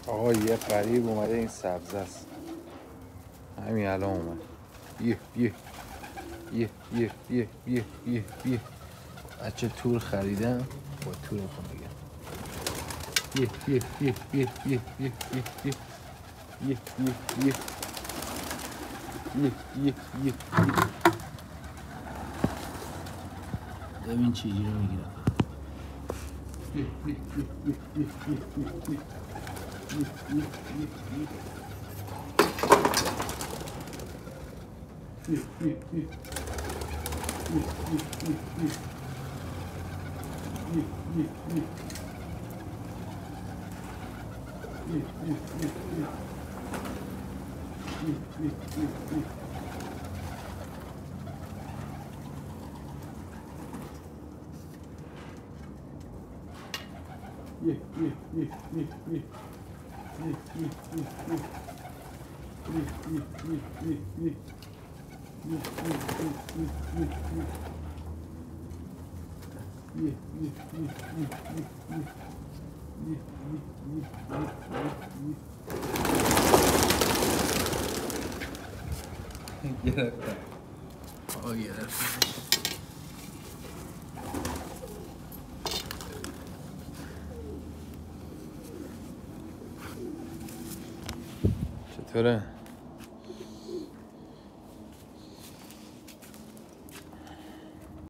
آقا یه غریب اومده این سبزه است. همین الان اومد. یه بچه تور خریدم با تورتون بگم. ببین چجوری میگیرم. گرفتم. آه گرفتم. چطوره؟